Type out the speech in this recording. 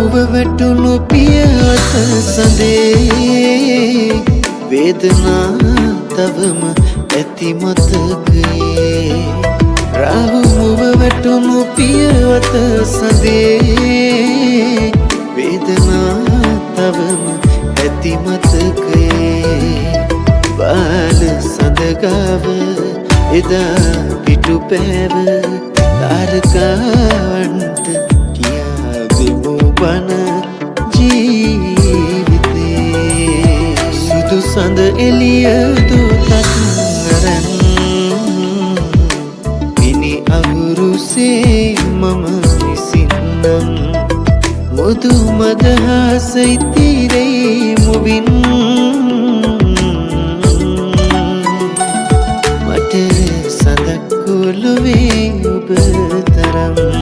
මුව වැටුණු පියවත සඳේ වේදනා තවම ඇති මතකයේ රාහු මුව වැටුණු පියවත සඳේ වේදනා තවම ඇති මතකයේ බාල සඳගාව එදා පිටු පෑව තාරකාවන්ට කියා දෙමු බන ජීවිතේ සුදු සඳ එළිය දුතක් අරන් මිනි අහුරුසේ මම විසින්නම් මුදු මදහස ඉතිරේ මුවින් මට සඳක් කොළුවේ ඔබ තරම්